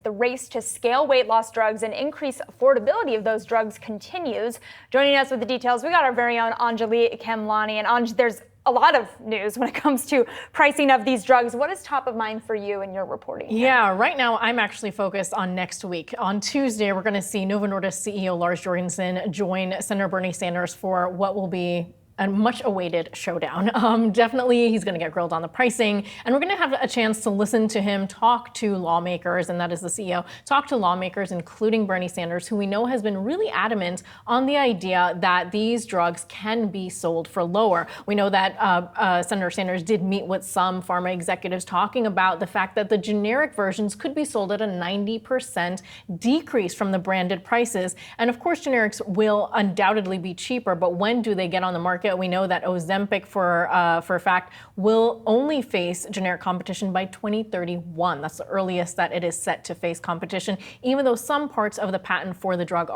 the race to scale weight loss drugs and increase affordability of those drugs continues. Joining us with the details, we got our very own Anjali Kamlani. And Anj, there's a lot of news when it comes to pricing of these drugs. What is top of mind for you in your reporting? Yeah, right now I'm actually focused on next week. On Tuesday, we're going to see Novo Nordisk CEO Lars Jorgensen join Senator Bernie Sanders for what will be a much awaited showdown. Definitely he's gonna get grilled on the pricing, and we're gonna have a chance to listen to him talk to lawmakers, and that is the CEO, talk to lawmakers, including Bernie Sanders, who we know has been really adamant on the idea that these drugs can be sold for lower. We know that Senator Sanders did meet with some pharma executives talking about the fact that the generic versions could be sold at a 90% decrease from the branded prices. And of course, generics will undoubtedly be cheaper, but when do they get on the market? We know that Ozempic, for a fact, will only face generic competition by 2031. That's the earliest that it is set to face competition, even though some parts of the patent for the drug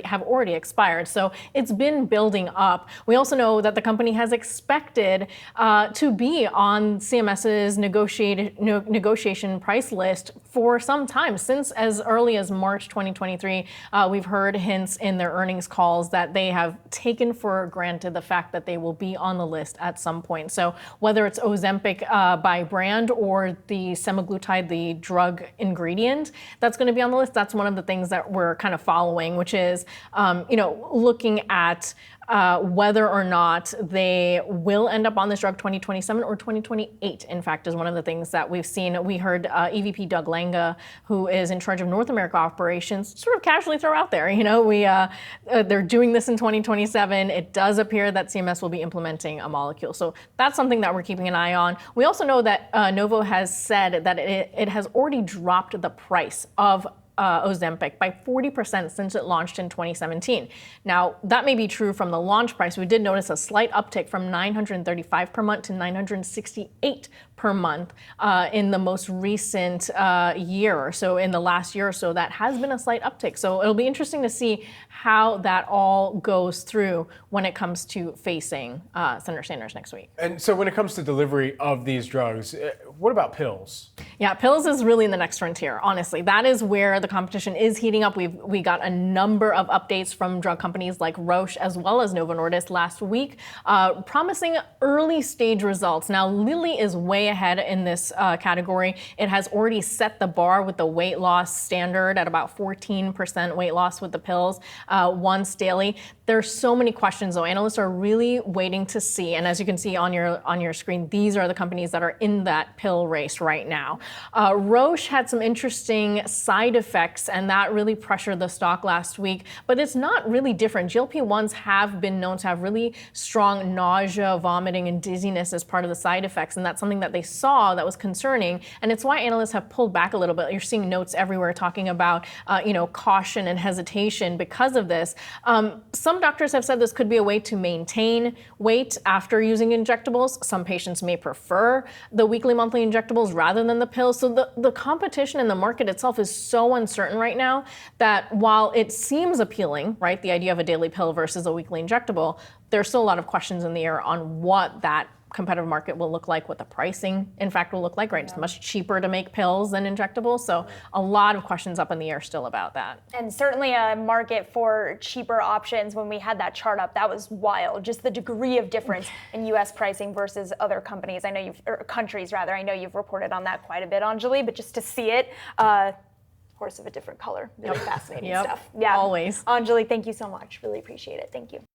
have already expired. So it's been building up. We also know that the company has expected to be on CMS's negotiation price list for some time, since as early as March 2023. We've heard hints in their earnings calls that they have taken for granted the fact that they will be on the list at some point. So whether it's Ozempic by brand or the semaglutide, the drug ingredient that's going to be on the list, that's one of the things that we're kind of following, which is, looking at whether or not they will end up on this drug 2027 or 2028, in fact, is one of the things that we've seen. We heard EVP Doug Langa, who is in charge of North America operations, sort of casually throw out there, they're doing this in 2027. It does appear that CMS will be implementing a molecule. So that's something that we're keeping an eye on. We also know that Novo has said that it has already dropped the price of Ozempic by 40% since it launched in 2017. Now, that may be true from the launch price. We did notice a slight uptick from $935 per month to $968 per month in the most recent year or so, in the last year or so. That has been a slight uptick. So it'll be interesting to see how that all goes through when it comes to facing Senator Sanders next week. And so when it comes to delivery of these drugs, what about pills? Yeah, pills is really in the next frontier, honestly. That is where the competition is heating up. We got a number of updates from drug companies like Roche as well as Novo Nordisk last week, promising early stage results. Now, Lilly is way ahead in this category. It has already set the bar with the weight loss standard at about 14% weight loss with the pills once daily. There's so many questions, though. Analysts are really waiting to see. And as you can see on your screen, these are the companies that are in that pill race right now. Roche had some interesting side effects, and that really pressured the stock last week. But it's not really different. GLP-1s have been known to have really strong nausea, vomiting, and dizziness as part of the side effects. And that's something that they saw that was concerning. And it's why analysts have pulled back a little bit. You're seeing notes everywhere talking about, caution and hesitation because of this. Some doctors have said this could be a way to maintain weight after using injectables. Some patients may prefer the weekly, monthly injectables rather than the pills. So the competition in the market itself is so uncertain right now that while it seems appealing, right, the idea of a daily pill versus a weekly injectable, there's still a lot of questions in the air on what that competitive market will look like, what the pricing, in fact, will look like, right? It's much cheaper to make pills than injectables. So a lot of questions up in the air still about that. And certainly a market for cheaper options. When we had that chart up, that was wild. Just the degree of difference in U.S. pricing versus other companies. Countries rather. I know you've reported on that quite a bit, Anjali, but just to see it, horse of a different color. Really fascinating stuff. Yeah, always. Anjali, thank you so much. Really appreciate it. Thank you.